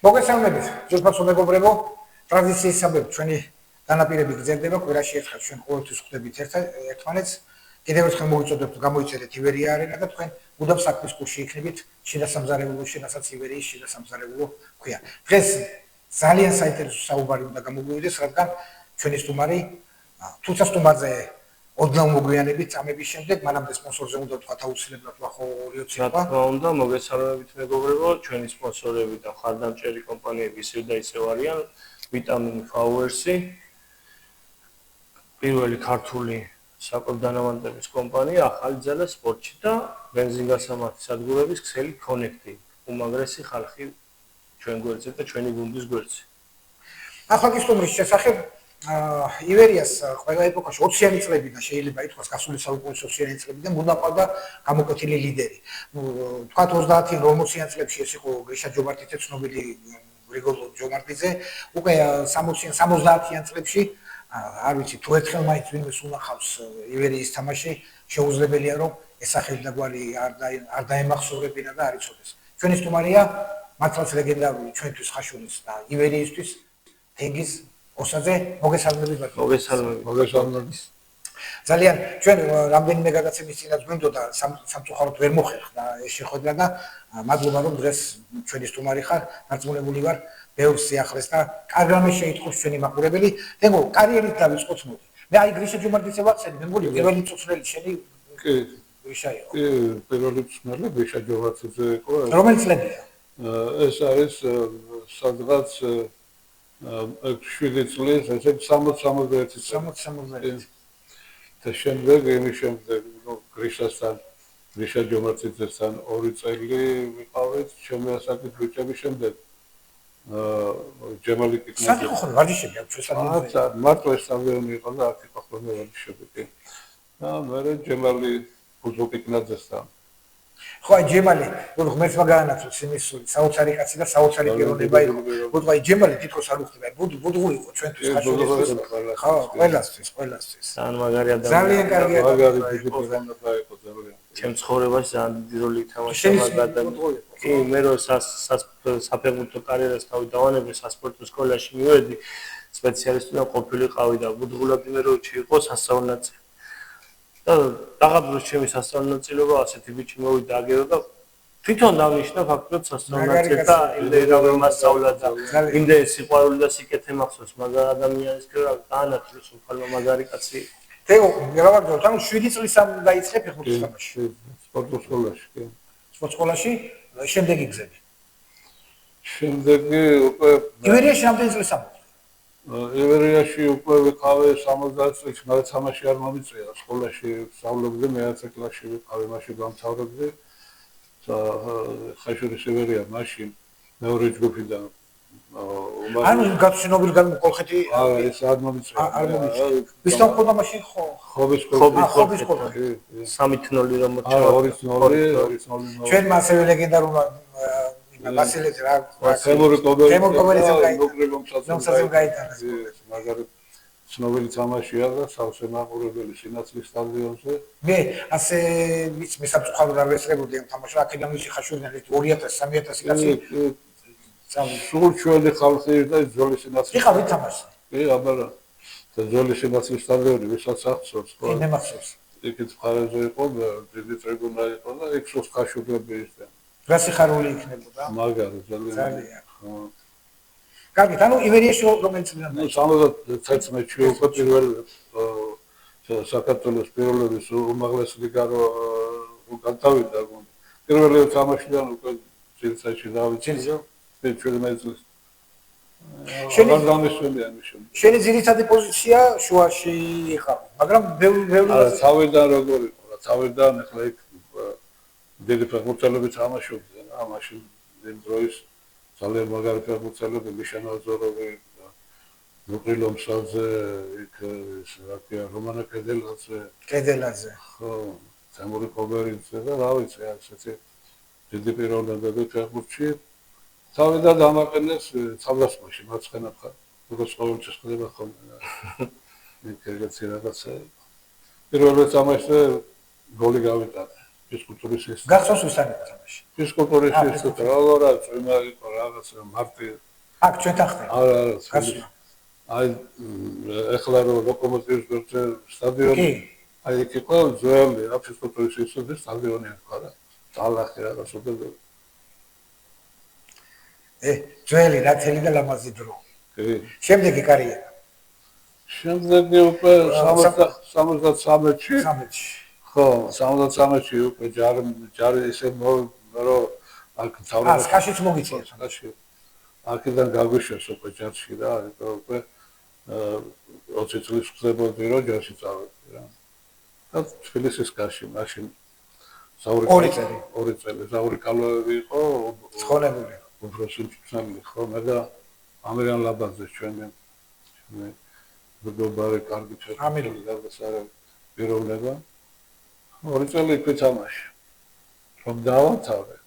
მოგესალმებით, ჯგუფო მეგობრებო, ტრადიციის საბab ჩვენი განაპირები გრძელდება, კვირაში ერთხელ ჩვენ ყოველთვის ხვდებით ერთმანეთს. კიდევ ერთხელ მოგიწოდებთ გამოიწერეთ ივერია არენა და თქვენ უდაბ საქმის კურსში იქნებით შიდა სამზარეულოში, რასაც ივერიის შიდა სამზარეულო ქვია. დღეს ძალიან საინტერესო საუბარი უნდა გამოგვივიდეს, რადგან ჩვენი სტუმარი თუცა სტუმარზე ოდნავ მოგვიანებით წამების შემდეგ მანამდე სპონსორზე უნდა ვთქვათ აუცილებლად ვახო 2-20 რა თქმა უნდა, მოგესალმებით მეგობრებო, ჩვენი სპონსორები და ხარდამჭერი კომპანიები ისევ და ისევ არიან ვიტამინ ფაუერსი, პირველი ქართული საკვებდანავარების კომპანია ახალი ძალა სპორტში და ბენზინგასამართი სადგურების ქსელი კონექტი, უმაგრესი ხალხი ჩვენ გვერდზე და ჩვენი გუნდის გვერდზე. ახლა სტუმრის შესახებ ივერიას ყველა ეპოქაში 20-იანი წლებიდან შეიძლება ითქვას გასული საუკუნის 20-იანი წლებიდან უნდა ყავდა გამოკვეთილი ლიდერი. თქვათ 30-იან 40-იან წლებში ეს იყო გრიშა ჯომარტიძე, ცნობილი გრიგოლ ჯომარტიძე, უკვე 60-იან 70-იან წლებში არ ვიცი თუ ერთხელ მაინც ვინმეს უნახავს ივერიის თამაში, შეუძლებელია რომ ეს სახელი და გვარი არ დაემახსოვრებინა და არ იცოდეს. ჩვენი სტუმარია მართლაც ლეგენდარული ჩვენთვის ხაშურის და ივერიისთვის თენგიზ ოსაძე, მოგესალმებით. მოგესალმებით. ძალიან ჩვენ რამდენიმე გადაცემის წინაც გვინდოდა სამწუხაროდ ვერ მოხერხდა ეს შეხვედრა და მადლობა რომ დღეს ჩვენი სტუმარი ხარ, დარწმუნებული ვარ, ბევრ სიახლეს და კარგრამე შეიტყობს ჩვენი მაყურებელი. თენგო, კარიერით დავიწყოთ მოდი. მე აი გრიშა ჯომარტიძე ვახსენე, მე მგონი პირველი მწვრთნელი შენი კი, გრიშა იყო. კი, პირველი მწვრთნელი გრიშა ჯომარტიძე იყო. რომელი წლებია? ეს არის სადღაც 7 წლის, ესე 60-61 წლის. 60-61. და შემდეგ, იმის შემდეგ, გრიშასთან, გრიშა ჯომარტიძესთან 2 წელი ვიყავით, ჩემი ასაკის ბიჭების შემდეგ. ჯემალი კიკნაძე. სად იყო ხოლმე ვარჯიშები აქვს შესაძლებელი? მარტო ეს სტადიონი იყო და აქ იყო ხოლმე ვარჯიშები. და მე ჯემალი ფუტბოლ კიკნაძესთან. ხო, აი ჯემალი, ღმერთს მაგაანაცვლოს იმის საოცარი კაცი და საოცარი პიროვნება იყო. ბუდღა აი ჯემალი თითქოს არ უხდება. ბუდღური იყო ჩვენთვის ხაშურის. ხო, ყველასთვის. ძალიან მაგარი ადამიანი. ძალიან კარგი მაგარი პიროვნება იყო ძალიან. ჩემ ცხოვრებაში ძალიან დიდი როლი ითამაშა მაგადამ. კი, მე რო საფეხბურთო კარიერას თავი დავანებე სასპორტო სკოლაში მივედი, სპეციალისტი ყოფილიყავი და ბუდღულად მე რო იყო სასწავლო და დაღადროს ჩემი სასწავლო ასეთი ბიჭი მოვიდა აგერო და თვითონ დავნიშნა ფაქტობრივად სასწავლო და იმდენად მასწავლა და იმდენ სიყვარული და სიკეთე მახსოვს მაგარ ადამიანის ქერა გაანათლოს უფალმა მაგარი კაცი. თეო, გრავაგდოთ, ანუ 7 წლის ამ დაიწყე ფეხბურთის თამაში. სპორტულ სკოლაში, კი. სპორტ სკოლაში, შემდეგი გზები. შემდეგი უკვე ივერიაში რამდენი წლის ამ? ივერიაში უკვე ვიყავე 70 წლის, მაგრამ თამაში არ მომიწია სკოლაში სწავლობდი, მე-11 კლასში ვიყავე, მაშინ დამთავრებდი. ხაშურის ივერია მაშინ მეორე ჯგუფიდან ანუ გაცნობილი კოლხეთი ეს არ მომიწია. არ მომიწია. ვისთან ხოდა მაშინ ხო? ხობის კოლხეთი. 3-0 რომ მოჩა. 2-0. ჩვენ მასევე ლეგენდარული ვასილეძე რა თემურ კობერიძე გაიტანა. მაგარი ცნობილი თამაშია და სავსე მაყურებელი სინაცვლის სტადიონზე. მე ასე ვიცი, მე საფრთხალოდ არ ვესწრებოდი ამ თამაშს, აქედან ვისი ხაშურიდან 2000-3000 კაცი. სულ ჩვენი ხალხი და ძველი სინაცვლის. იყავით თამაში. კი, აბარა. და ძველი სინაცვლის სტადიონი ვისაც ახსოვს, ხო? კიდე მახსოვს. იქით მხარეზე იყო და დიდი ტრიბუნა იყო და იქ სულ ხაშურები ისე. რა სიხარული იქნებოდა? მაგარი ძალიან. ძალიან. ხო. კარგით, ანუ ივერიაში რომელიც წლიდან ნუ 71-ში უკვე პირველ საქართველოს პირველობის უმაღლესი ლიგა რო გადავიდა. პირველი თამაშიდან უკვე ძირითადში დავიწყე. ჩვენ მეძლის. შენი ძირითადი პოზიცია შუაში იყო, მაგრამ ბევრი თავიდან როგორ იყო რა, თავიდან ახლა იქ დიდი ფეხბურთელები თამაშობდნენ, მაშინ იმ დროის ძალიან მაგარი ფეხბურთელები შენაძოროვი, ნუყილომსაძე, იქ რა ქვია, რომანა კედელაძე, ხო, თემური კობერიძე და რა ვიცი, ასეთი დიდი პიროვნებები ფეხბურთში. თავიდან დამაყენეს თავდასხმაში მარცხენა მხარეს, როგორც ყოველთვის ხდება ხოლმე. იქ ეგეთი რაღაცა. პირველ თამაშზე გოლი გავიტანე. ფიზკულტურის ინსტიტუტში. გახსოვს ვისთან იყო თამაში? ფიზკულტურის ინსტიტუტში, რა წვიმა იყო რაღაცა მარტი. აქ ჩვენთან ხდება. არა, აი ეხლა რო ლოკომოტივის გვერდზე სტადიონი, აი იქ იყო ძველი ფიზკულტურის ინსტიტუტის სტადიონი იყო რა. ძალახი რაღაცა უდები. ძველი ნათელი და ლამაზი დრო. კი. შემდეგი კარიერა. შემდეგი უკვე 73-ში. ხო, 73-ში უკვე ჯარი ისე რომ აქ თავრობა. სკაშიც მოგიწია. სკაში. აქედან გაგვიშვეს უკვე ჯარში რა, უკვე 20 წლის ხდებოდი რომ ჯარში წავედი რა. და თბილისის სკაში მაშინ ორი წელი ზაური კალოევი იყო, ცხონებული. უბრალოდ ჩამი ხო და ამერიან ლაბაზზე ჩვენი მეგობარი კარგი ჩაწერილი და გასარა პიროვნება. ორი წელი იქ ვეთამაში. რომ დავამთავრე.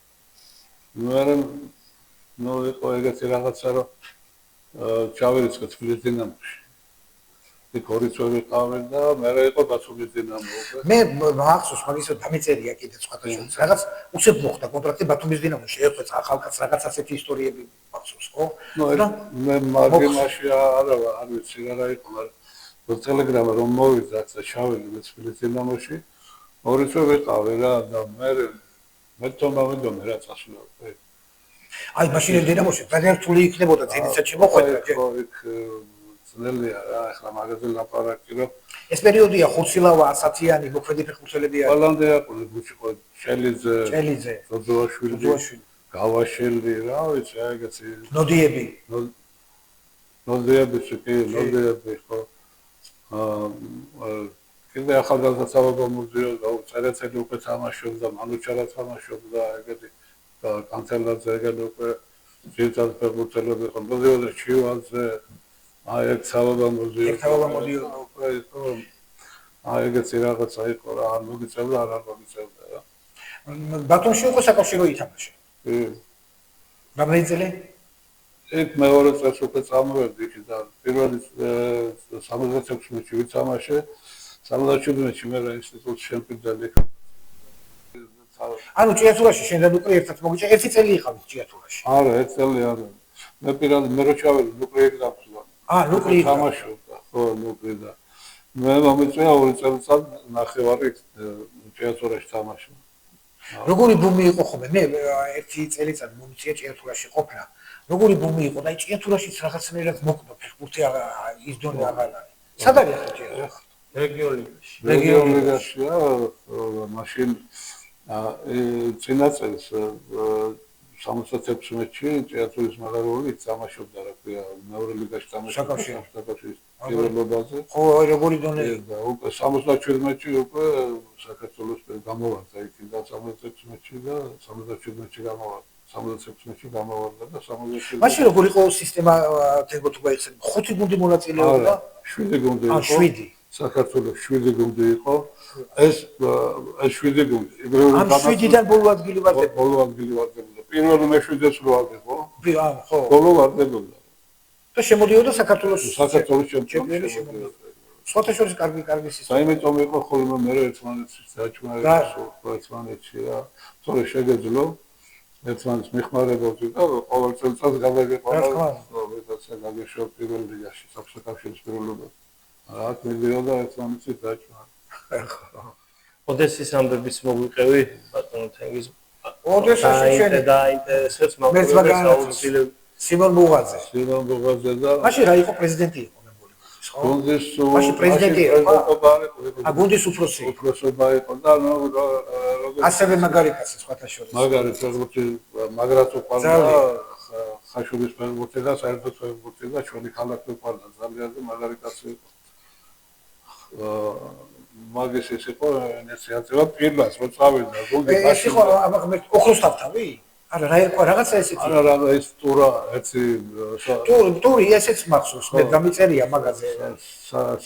ნუ იყო ეგეთი რაღაცა რომ ჩავირიცხე თბილისის დინამოში. იქ ორი წელი ყავი და მე იყო დაცული დინამო უკვე. მე მახსოვს მაგის დამეწერია კიდე სხვათა შორის. რაღაც უცებ მოხდა კონტრაქტი ბათუმის დინამოში ერთხელ ახალკაც რაღაც ასეთი ისტორიები მახსოვს ხო? და მე მაგიმაში არ ვიცი რა იყო, მაგრამ ტელეგრამა რომ მოვიდა და ჩავედი თბილისის დინამოში. ორი წელი ყავი რა და მე თომავდომე რა წასულა. აი მაშინ დინამოში ძალიან რთული იქნებოდა ძირითადად შემოხვედრა. ხო, იქ ძნელია რა, ახლა მაგაზე ლაპარაკი რომ ეს პერიოდია ხუცილავა, ასათიანი მოქმედი ფეხბურთელები არის. ყველამდე აყოლე ბუჩიყო, ჩელიძე, ძოძუაშვილი, გავაშელი, რა ვიცი, ეგეთი ნოდიები. ნოდიები ხო. კიდე ახალგაზრდა საბაბა მუზეუმი წერეთელი უკვე თამაშობდა, მანუჩარა თამაშობდა, ეგეთი კანცელარზე ეგეთი უკვე ძირითადად ფეხბურთელები ხო, მოზიოზე ჩივაძე, აი ეგ საბაბა მუზეუმი უკვე იყო, აი ეგეთი რაღაცა იყო რა, არ მოგიწევდა, არ მოგიწევდა რა. ბათუმში უკვე საკავშირო ითამაშა. კი. რამდენი წელი? ეგ მეორე წელს უკვე წამოვედი და პირველი 76-ში ვითამაშე. 77-ში მე ინსტიტუტში შემპირდალი. ანუ ჭიათურაში შენ და ნუკრი ერთად მოგიჭა, ერთი წელი იყავით ჭიათურაში. არა, ერთი წელი არა. მე პირადად მე რო ჩავედი ნუკრი ეგ დაფსვა. ნუკრი თამაშობდა, ხო, ნუკრი და მე მომიწია 2 წელიწად ნახევარი ჭიათურაში თამაში. როგორი ბუმი იყო ხოლმე? მე ერთი წელიწად მომიწია ჭიათურაში ყოფნა. როგორი ბუმი იყო და ჭიათურაშიც რაღაცნაირად მოკვდა ფეხბურთი ის დონე აღარ არის. სად არის ახლა ჭიათურა? რეგიონ ლიგაშია, მაშინ წინა წელს 76-ში ჭიათურის მაგაროვი თამაშობდა რა ქვია, მეორე ლიგაში თამაშობდა საკავშირის პირველობაზე. ხო, როგორი დონე და უკვე 77-ში უკვე საქართველოს გამოვარდა იქ და 76-ში და 77-ში გამოვარდა. 76-ში გამოვარდა და 77-ში. მაშინ როგორ იყო სისტემა თერგოთ გაიხსნა? 5 გუნდი მონაწილეობდა? 7 გუნდი იყო. 7. საქართველოს 7 გუნდი იყო. ეს 7 გუნდი. ამ 7-დან ბოლო ადგილი ვარდებოდა. ბოლო ადგილი ვარდებოდა. პირველი მე-7-ს რო ავიღო. ხო. ბოლო ვარდებოდა. და შემოდიოდა საქართველოს ჩემპიონი შემოდიოდა. სხვათა შორის კარგი სისტემა. საიმედო იყო ხოლმე მე ერთმანეთის დაჭმარება ერთმანეთში რა. თორე შეგეძლო ერთმანეთს მიხმარებოდი და ყოველ წელიწადს გავეგეყარა. ვიღაცა გაგეშვა პირველ ლიგაში, საკავშირის პირველობა. აქ მიდიოდა ერთმანეთის დაჭმარება. ოდესის ამბების მოგვიყევი ბატონო თენგიზ. ოდესაში შენ დაინტერესებს მაგრამ სიმონ ბუღაძე. სიმონ ბუღაძე და მაშინ რა იყო პრეზიდენტი იყო მეგობრებო, ხო? გუნდის მაშინ პრეზიდენტი იყო. იყო. გუნდის უფროსი. უფროსობა იყო და ასევე მაგარი კაცი სხვათა შორის. მაგარი ფეხბურთი მაგრაც უყარდა ხაშურის ფეხბურთი და საერთოდ ფეხბურთი და ჩვენი ქალაქი უყარდა ძალიან და მაგარი კაცი იყო. მაგის ის იყო ინიციატივა პირველად რო წავიდა გუნდი ეს იყო ამაღმერთ ოქროსთავთავი? არა რა იყო რაღაცა ესეთი. არა რა ეს ტურა ერთი ტური ესეც მახსოვს მე დამიწერია მაგაზე.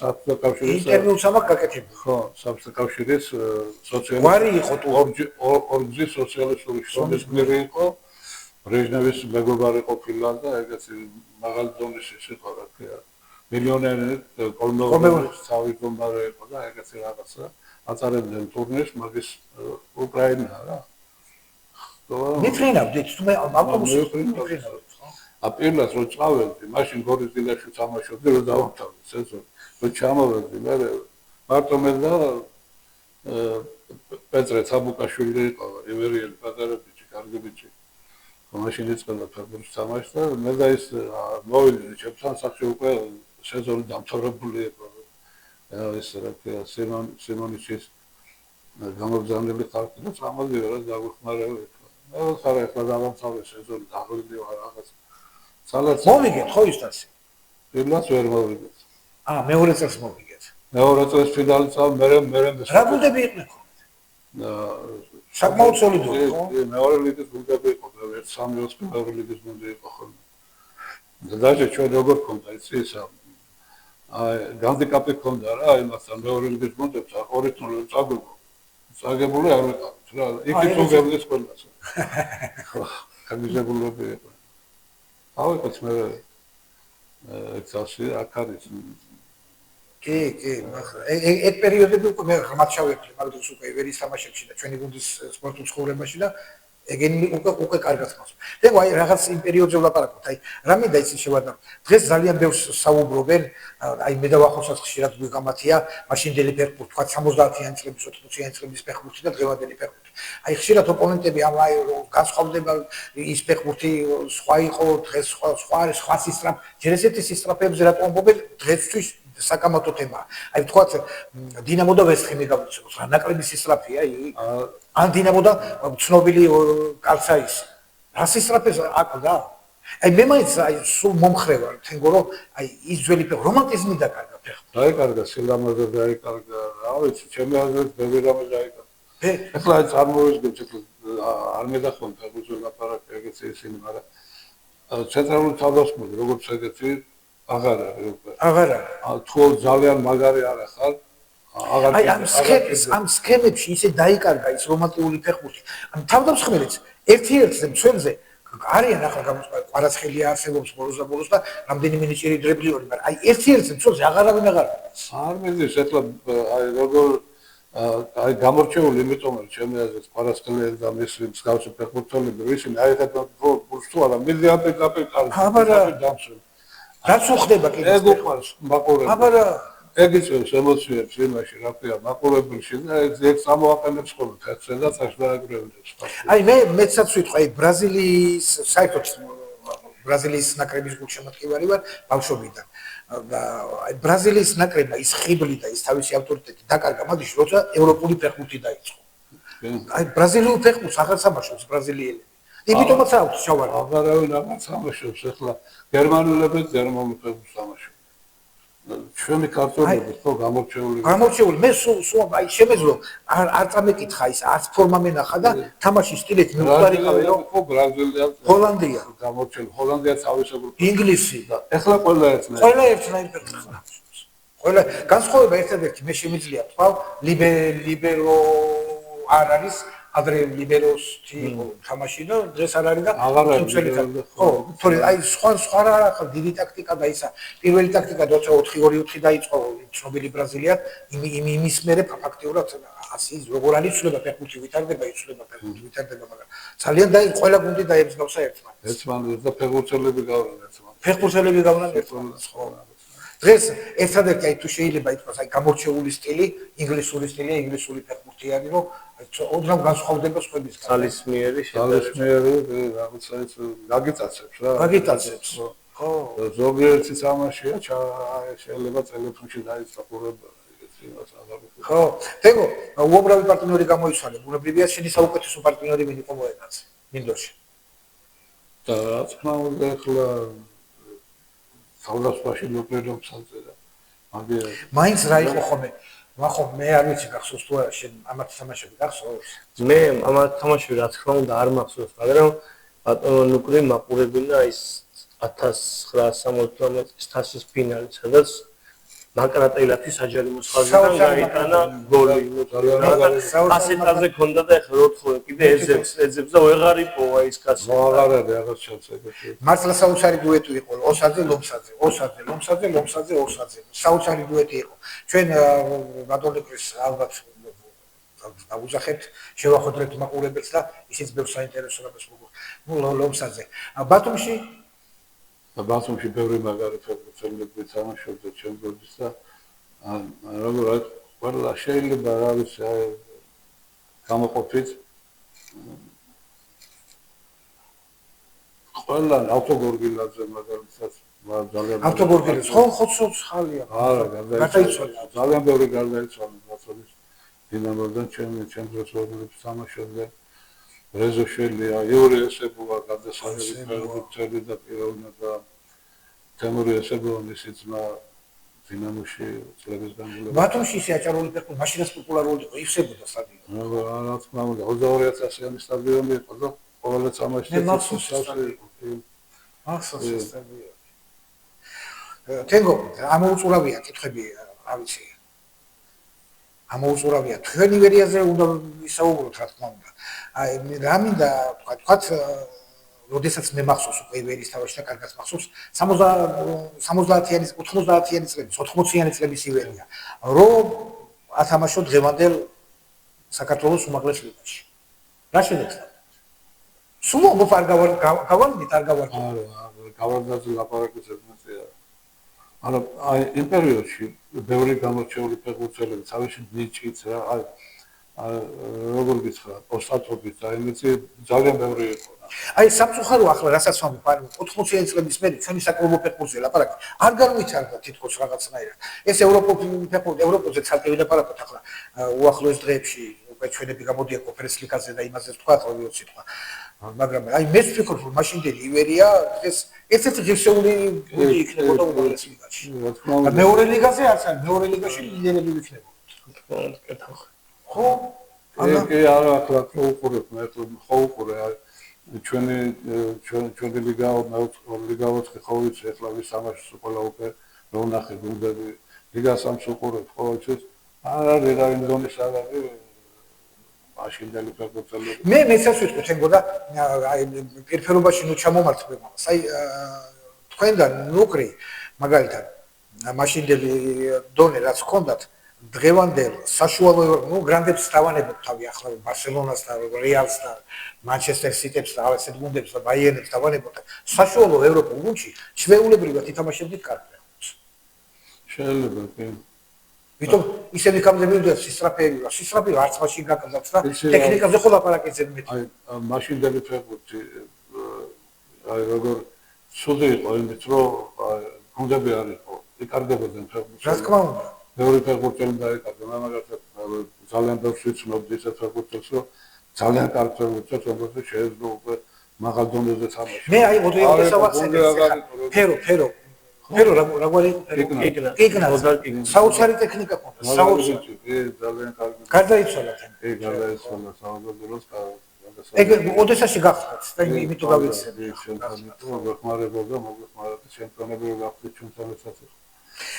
საბჭოთა კავშირის ინტერვიუს ამაკ გაკეთებული. ხო, საბჭოთა კავშირის სოციალისტური გვარი იყო ტური. ორგზის სოციალისტური შრომის გმირი იყო. ბრეჟნევის მეგობარი ყოფილა და ეგეთი მაღალი დონის ის იყო რა ქვია. მილიონერი კოლმეურის თავი გომბარე იყო და ეგეთი რაღაცა აწარებდნენ ტურნირს მაგის უკრაინა რა. მიფრინავდით თუ მე ავტობუსში მიფრინავდით ხო? პირველად რო წავედი, მაშინ გორის დილაში თამაშობდი, რომ დავამთავრე სეზონი. რო ჩამოვედი, მე მარტო მე და პეტრე ცაბუკაშვილი იყო, ივერიელი პატარა ბიჭი, კარგი ბიჭი. მაშინ იწყება ფეხბურთის თამაში და მე და ის მოვიდნენ ჩემთან სახში უკვე სეზონი დამთავრებული იყო. ეს რა ქვია, სიმონიშის გამოგზავნილი ხალხი და წამოდიო რა დაგვეხმარებოდა. მე ხარ ახლა დავამთავრე სეზონი დაღვიდი რაღაც. ძალაც მოვიგეთ ხო ის დასი? პირველად ვერ მოვიგეთ. მეორე წელს მოვიგეთ. მეორე წელს ფინალი წავ მე რა გუნდები იყვნენ ხოლმე? საკმაოდ სოლიდური ხო? მეორე ლიგის გუნდები იყო, ერთ 3-4 მეორე ლიგის გუნდი იყო ხოლმე. და დაჟე ჩვენ როგორ ქონდა ის განდიკაპი ქონდა რა იმასთან მეორე ლიგის გუნდებს 2-0 წაგებული არ ვიყავით რა. იქით უგებდეს ყველას. ხო, გამიზებულები იყო. ავიღეთ მე ექსასი აქ არის. კი, ეგ პერიოდები უკვე მე ღრმად ჩავეფლე მაგდროს უკვე ვერის თამაშებში და ჩვენი გუნდის სპორტულ ცხოვრებაში და ეგენი უკვე კარგად ხმავს. ეგ აი რაღაც იმ პერიოდზე ვლაპარაკობთ, აი რამე და იცი შევადარ. დღეს ძალიან ბევრს საუბრობენ, აი მე დავახოსაც ხშირად გვიგამათია, მაშინდელი ფეხბურთი, თქვა 70-იანი წლების, 80-იანი წლების ფეხბურთი და დღევანდელი ფეხბურთი. აი ხშირად ოპონენტები ამ აი განსხვავდება ის ფეხბურთი სხვა იყო, დღეს სხვა სისტრაფე, ჯერ ესეთი სისტრაფეებზე რატო ამბობენ დღესთვის საკამათო თემაა. აი ვთქვათ დინამო და ვესტჰემი გავუწევთ რა ნაკლები სისტრაფეა იქ. ან დინამო და ცნობილი კალცა ის. რა სისტრაფეს აკვდა? აი მე მაინც აი სულ მომხრევა თენგო რომ აი ის ძველი რომანტიზმი დაკარგა ფეხბურთი. დაიკარგა სილამაზე დაიკარგა, რა ვიცი, ჩემი აზრით ბევრი რამე დაიკარგა. ეხლა წარმოვიდგენთ არ მედახონ ფეხბურთზე ლაპარაკი ეგეც ისინი, მაგრამ ცენტრალური თავდასხმები როგორც ეგეთი აღარ არის უკვე. აღარ არის. თუ ძალიან მაგარი არ ახარ, აღარ აი ამ სქემებში ისე დაიკარგა ის რომანტიკული ფეხბურთი. ამ თავდამსხმელიც ერთ-ერთზე მცველზე არიან ახლა გამოწყობა ყვარაცხელი არსებობს ბოლოს და რამდენიმე ნიჭიერი დრებლიონი, მაგრამ აი ერთ-ერთზე მცველზე აღარავინ აღარ არ მეძებს ეხლა აი როგორ აი გამორჩეული იმიტომ რომ ჩემი აზრით ყვარაცხელი და მისი მსგავსი ფეხბურთელები ისინი აიღებენ ბურთს თუ არა მილიარდები კაპიტალი დამცველი რაც უხდება კიდე ეგ უყვარს მაყურებელს აბარა ეგ იწვევს ემოციებს იმაში რა ქვია მაყურებელში და ეგ წამოაყენებს ხოლმე ფეხზე და წაშდააგრევებს აი მეცაც ვიტყვი აი ბრაზილიის საერთოდ ბრაზილიის ნაკრების გულშემატკივარი ვარ ბავშვობიდან და აი ბრაზილიის ნაკრებმა ის ხიბლი და ის თავისი ავტორიტეტი დაკარგა მაგის როცა ევროპული ფეხბურთი დაიწყო აი ბრაზილიური ფეხბურთს აღარ სამაშობს ბრაზილიელები იმიტომაც აქვს შავარი აღარავინ აღარ სამაშობს ეხლა გერმანულები გერმანულ ფეხბურთს სამაშობენ ჩვენი ქართველები ხო გამორჩეული მე სულ აი შემეძლო არ წამეკითხა ის არც ფორმა მენახა და თამაშის სტილით მიუყარიყავე რომ ხო ბრაზილია ჰოლანდია გამორჩეული ჰოლანდია თავისებური ინგლისი და ეხლა ყველა ერთნაირი ყველა განსხვავება ერთადერთი მე შემიძლია თქვა ლიბერო არ არის ადრე ლიბეროსი თამაში და დღეს არ არის და ხო თორე აი სხვა რა ახლა დიდი ტაქტიკა და ისა პირველი ტაქტიკა როცა 4-2-4 დაიწყო ცნობილი ბრაზილია იმის მერე ფაქტიურად ასე როგორ არის ცვლება ფეხბურთი ვითარდება მაგრამ ძალიან და ყველა გუნდი დაებსგავსა ერთმანეთს და ფეხბურთელები გავრან ერთმანეთს ხო დღეს ერთადერთი აი თუ შეიძლება ითქვას აი გამორჩეული სტილი ინგლისური ფეხბურთი არის რომ ოდნავ განსხვავდება სხვებისგან. ძალისმიერი ძალისმიერი რაღაცა ის გაგიტაცებს რა. გაგიტაცებს. ხო. ზოგიერთი თამაშია, შეიძლება ტელეფონში დაიწყურება ეგეთი იმას აღარ. ხო, თემო, უამრავი პარტნიორი გამოიცვალე. ბუნებრივია შენი საუკეთესო პარტნიორი ვინ იყო მოედანზე? მინდორში. და რა თქმა უნდა, ახლა თავდასხმაში ნოპერობსანზე და მაგე მაინც რა იყო ხოლმე? მაგრამ მე არ ვიცი გახსოვს თუ არა შენ ამათ თამაშები გახსოვს? მე ამათ თამაშები რა თქმა უნდა არ მახსოვს, მაგრამ ბატონო ნუკრი მაყურებინა ის 1970 წლის თასის ფინალი, სადაც მაკრატელათი საჯარიმო ხაზიდან გაიტანა გოლი. ასეთაზე ქონდა და ეხლა რო თხოვე კიდე ეძებს და ვეღარ იპოვა ის კაცი. აღარ არის რაღაც შეცდები. მართლა საოცარი დუეტი იყო, ოსაძე, ლომსაძე, ოსაძე, ლომსაძე, ლომსაძე, ოსაძე. საოცარი დუეტი იყო. ჩვენ ბატონიკრის ალბათ დავუძახებთ, შევახოდრებთ მაყურებელს და ისიც ბევრ საინტერესო რამეს მოგვა. ნუ ლომსაძე. ბათუმში ბათუმში ბევრი მაგარი ფეხბურთელები თამაშობდა ჩემპიონატს და როგორ ყველა შეიძლება რა ვიცი გამოყოფით ყველა ავტოგორგილაძე მაგალითად ძალიან ავტოგორგილაძე ხო ხალია არა გარდაიცვალა ძალიან ბევრი გარდაიცვალა ბათუმის დინამოდან ჩემპიონატს თამაშობდა რეზოშელია, იური ესებუა გადასახადები ფეხბურთელი და პიროვნება და თემური ესებუა მისი ძმა დინამოში წლების განმავლობაში. ბათუმში ისე აჭარული ფეხბურთი მაშინაც პოპულარული იყო, იხსებოდა სტადიონი. რა თქმა უნდა, 22,000-იანი სტადიონი იყო და ყველა თამაში მახსოვს სტადიონი. თენგო, ამოუწურავია კითხები, რა ვიცი. ამოუწურავია თქვენი ვერიაზე უნდა ვისაუბროთ რა თქმა უნდა. აი რა მინდა თქვათ როდესაც მე მახსოვს უკვე ივერის თავში და კარგად მახსოვს 70-იანი 90-იანი წლების 80-იანი წლების ივერია რომ ათამაშო დღევანდელ საქართველოს უმაღლეს ლიგაში რა შეიძლება სულ მოფ არ გავარდით არ გავარდით არა გავარდაზე ლაპარაკიც ეძმეა არა აი იმ პერიოდში ბევრი გამორჩეული ფეხბურთელები თავისი ნიჭით რა აი როგორ გითხრა ოსტატობით და იმითი ძალიან ბევრი იყო აი სამწუხარო ახლა რასაც ვამბობ 80-იანი წლების მერე ჩვენი საკლუბო ფეხბურთზე ლაპარაკი არ განვითარდა თითქოს რაღაცნაირად ეს ევროპაზე ცალკე ვილაპარაკოთ ახლა უახლოეს დღეებში უკვე ჩვენები გამოდიან კონფერენც ლიგაზე და იმაზე თქვა ყოველ სიტყვა მაგრამ აი მე ვფიქრობ რომ მაშინდელი ივერია ეს ერთ-ერთი ღირსეული გუნდი იქნებოდა უმაღლეს ლიგაში მეორე ლიგაზე არც არ მეორე ლიგაში ლიდერები იქნებოდა ხო კი არა ახლა უყურებ მე ხო უყურე ჩვენი ლიგა ლიგა 4 ხო ვიცი ახლა ვის თამაშობს ყველა უკვე რო ნახე გუნდები ლიგა 3 უყურებ ხო ვიცი არ არის რა იმ ზონის არ არის მაშინდელი ფეხბურთელები მე მეცას ვიტყვი თენგო და აი პირფერობაში ნუ ჩამომართვე მაგას აი თქვენგან ნუკრი მაგალითად მაშინდელი დონე რაც ჰქონდათ დღევანდელ საშუალო ნუ გრანდებს დავანებოთ თავი ახლა ბარსელონას და რეალს და მანჩესტერ სიტებს და ასეთ გუნდებს და ბაიერნებს დავანებოთ საშუალო ევროპულ გუნდში ჩვეულებრივად ითამაშებდით კარგ ფეხბურთს შეიძლება კი ვიტყვი ისეთი კამდებოდა სისტრაფე არც მაშინ გაკეთებს და ტექნიკაზე ხო ლაპარაკეზე მეტი აი მაშინდელი ფეხბურთი აი როგორ სულ იყო იმით რომ გუნდები არ იყო იკარგებოდნენ ფეხბურთს რა თქმა უნდა ბევრი ფეხბურთელი დაიკარგა მაგალითად ძალიან ბევრს ვიცნობდი ისეთ ფეხბურთელს რომ ძალიან კარგ ფეხბურთელს რომელსაც შეიძლება უკვე მაღალ დონეზე თამაში მე აი მოდიოდეს ფერო რაგვარი იგნა საოცარი ტექნიკა ჰქონდა საოცარი ძალიან კარგი გარდაიცვალა კი გარდაიცვალა საუბედუროს ეგ ოდესაში გახსნათ და იმიტომ გავიცნობ გახმარებოდა მოგეხმარებოდა ჩემპიონები გახდით ჩვენთანაც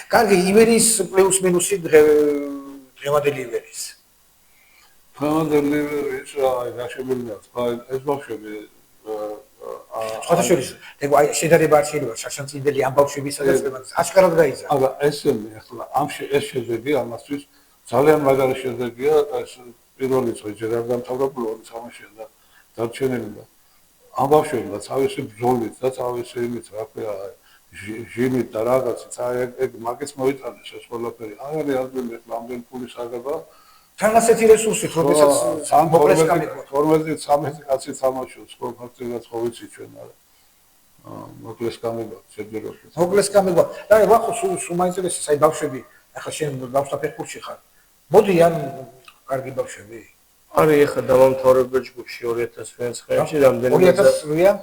კარგი ივერის პლუს მინუსი დღევანდელი ივერის დღევანდელი ივერის აი გაშებილია თქვა ეს ბავშვები ხოთაშორის ეგ აი შედარება არ შეიძლება შაშანწინდელი ამ ბავშვებისადაც აშკარად გაიზარდა aga ესენი ახლა ეს შედეგი ამასთვის ძალიან მაგარი შედეგია ეს პირველი წელი ჯერ არ დამთავრებული თამაშია და დარჩენილი და ამ ბავშვებმა თავისი ბრძოლით და თავისი იმით რა ქვია ჟიმით და რაღაცით აი ეგ მაგის მოიტანეს ეს ყველაფერი არ არის ადვილი ახლა ამდენ ფულის აღება თან ასეთი რესურსით, როდესაც მოკლეს გამიგო. 12-13 კაცი თამაშობს, ხო, ფაქტობრივად ხო ვიცი ჩვენ, არა. მოკლეს გამიგო, შეჯეროთ. მოკლეს გამიგო. და ვახო სულ მაინტერესებს, აი ბავშვები, ახლა შენ ბავშვთა ფეხბურთში ხარ. მოდიან კარგი ბავშვები. არის ახლა დამამთავრებელ ჯგუფში 2009 წლებში რამდენიმე 2008-იან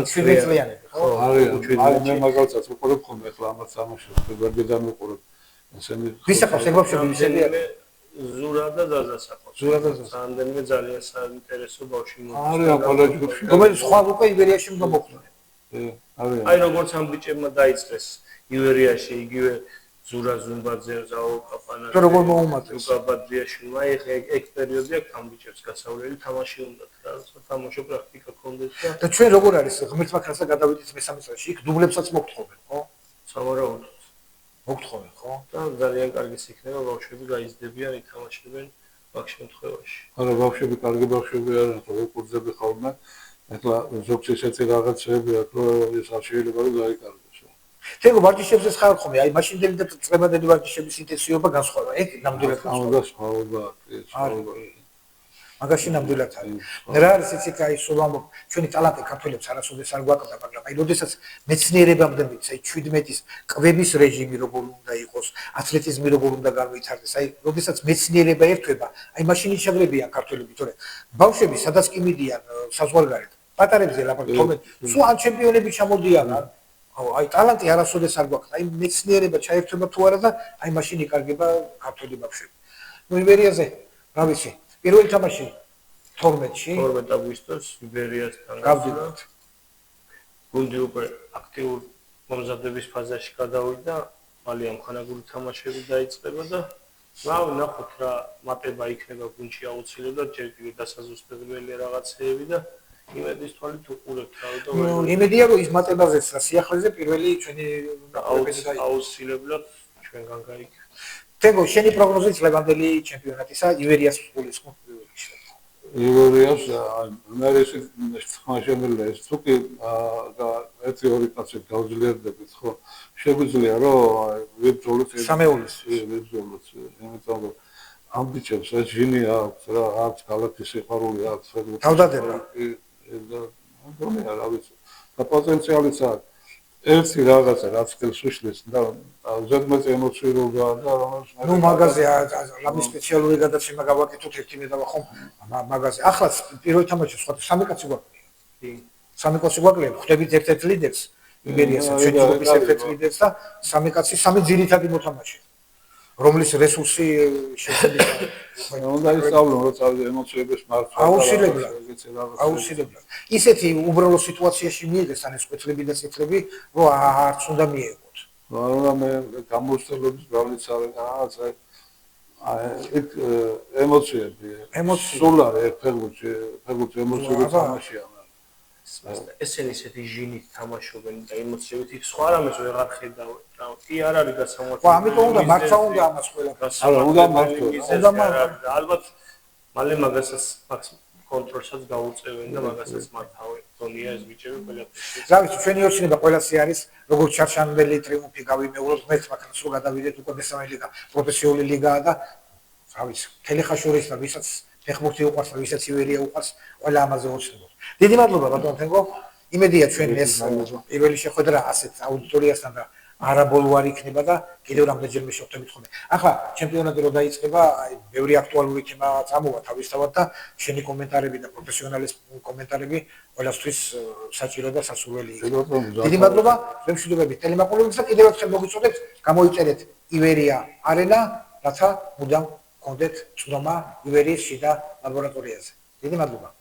17 წლიანები, ხო? არის მე მაგალითად უყურებ ხოლმე ახლა ამას თამაშობს, გვერდიდან უყურებ. ესენი ვის ახავს ეგ ბავშვები ისები არის? ზურა და ზაზას ახავს. ზურა და ზაზა. რამდენიმე ძალიან საინტერესო ბავშვი არის ამ ყველა ჯგუფში. რომელიც სხვა უკვე იბერიაში უნდა მოხვდნენ. არის. აი როგორც ამ ბიჭებმა დაიწყეს ივერიაში, იგივე ზურა ზუმბაძე, ზაო კაპანა. თუ როგორ მოუმატეს? უკაბადრიაშვილმა ეგ პერიოდი აქვს ამ ბიჭებს გასავლელი თამაში უნდათ რა, თამაშო პრაქტიკა ქონდეთ და და ჩვენ როგორ არის ღმერთმა ქრასა გადავიდეთ მესამე წელში, იქ დუბლებსაც მოგთხოვენ, ხო? სავარაუდოდ მოგთხოვენ, ხო? და ძალიან კარგი იქნება ბავშვები გაიზრდებიან, ითამაშებენ მაგ შემთხვევაში. არა ბავშვები, კარგი ბავშვები არიან, ხო ეყურძები ხოლმე. ეხლა ზოგს ესეთი რაღაცები აქვს, რომ ეს არ შეიძლება რომ გაიკარგოს. თეგო ვარჯიშებზე ხარ ხომ? აი მაშინდელი და წლებადელი ვარჯიშების ინტენსივობა განსხვავება. ეგ ნამდვილად განსხვავება. მაგაში ნამდვილად არის. რა არის იცით აი სულ ამბობ, ჩვენი ტალანტი ქართველებს არასოდეს არ გვაკლდა, მაგრამ აი როდესაც მეცნიერებამდე მიდს, აი 17-ის კვების რეჟიმი როგორ უნდა იყოს, ათლეტიზმი როგორ უნდა განვითარდეს, აი როდესაც მეცნიერება ერთვება, აი მაშინ იშაგრებიან ქართველები, თორე ბავშვები სადაც კი მიდიან საზღვარგარეთ, პატარებზე ლაპარაკობენ, თორმეტ სულ ან ჩემპიონები ჩამოდიან, აი ტალანტი არასოდეს არ გვაქვს, აი მეცნიერება ჩაერთვება თუ არა და აი მაშინ იკარგება ქართველი ბავშვები. ნუ იბერიაზე, რა ვიცი, პირველი თამაში 12-ში 12 აგვისტოს იბერიასთან გავდივართ. გუნდი უკვე აქტიურ მომზადების ფაზაში გადავიდა, მალე ამხანაგური თამაშები დაიწყება და ნახოთ რა მატება იქნება გუნდში აუცილებლად, ჯერ კიდევ დასაზუსტებელი რაღაცეები და იმედის თვალით უყურებთ რა ნუ იმედია რომ ის მატებაზეც რა სიახლეზე პირველი ჩვენი აუცილებლად ჩვენგან გაიქცა. თეგო შენი პროგნოზი წლებამდელი ჩემპიონატისა ივერიას ფუტბოლის კონფედერაციაში. ივერიას ამერიკის თამაშებელია ეს თუკი და ერთი ორი კაცი გავძლიერდებით ხო შეგვიძლია რომ ვიბრძოლოთ სამეულის ვიბრძოლოთ იმიტომ რომ ამ ბიჭებს ეს ჟინი აქვს რა აქვს ქალაქის სიყვარული აქვს თავდადება და რა ვიცი და პოტენციალიც აქვს ერთი რაღაცა რაც ხელს უშლის და ზედმეტ ემოციურობაა და რომელიც ნუ მაგაზე ლამის სპეციალური გადაცემა გავაკეთოთ ერთი მე დავა ხომ მაგაზე ახლა პირველ თამაშში სხვა სამი კაცი გვაქვს სამი კაცი გვაქვს ხვდებით ერთ-ერთ ლიდერს იბერიას ჩვენი ჯგუფის ერთ-ერთ ლიდერს და სამი კაცი სამი ძირითადი მოთამაშე რომლის რესურსი შესაძლოა უნდა ისწავლონ რომ წავიდე ემოციების მარცხა აუცილებლად ისეთი უბრალო სიტუაციაში მიიღეს ან ეს კვეთლები და წითლები რომ არც უნდა მიიღოთ რა მე გამოსწორების გავლიც არის რაღაც ეგ ემოციები სულ არის ფეხბურთში ემოციები თამაშია ესენი ისეთი ჟინით თამაშობენ და ემოციებით იქ სხვა რამეს ვეღარ ხედავთ რა კი არ არის გასამართლებელი ხო ამიტომ უნდა მართლა უნდა ამას ყველაფერს არა უნდა მართლა ალბათ მალე მაგასაც კონტროლსაც გაუწევენ და მაგასაც მართავენ თონია ეს ბიჭები ყველაფერს რა ვიცი ჩვენი ორჩინება ყველასი არის როგორც ჩარჩანებელი ტრიუმფი გავიმეოროთ ღმერთმა ქრას რომ გადავიდეთ უკვე მესამე ლიგა პროფესიული ლიგაა და რა ვიცი თელეხაშურის და ვისაც ფეხბურთი უყვარს და ვისაც ივერია უყვარს ყველა ამაზე ვოცნებთ დიდი მადლობა ბატონო თენგო იმედია ჩვენ ეს პირველი შეხვედრა ასეთ აუდიტორიასთან და არაბოლო არ იქნება და კიდევ რამდენჯერმე შევხვდებით ხოლმე. ახლა ჩემპიონატი რო დაიწყება, აი ბევრი აქტუალური თემა წამოვა თავისთავად და შენი კომენტარები და პროფესიონალის კომენტარები ყველასთვის საჭირო და სასურველი იქნება. დიდი მადლობა, მშვიდობებით ტელემაყურებელს და კიდევ ერთხელ მოგიწოდეთ, გამოიწერეთ ივერია არენა, რათა მუდამ გქონდეთ წვდომა ივერიის შიდა ლაბორატორიაზე. დიდი მადლობა.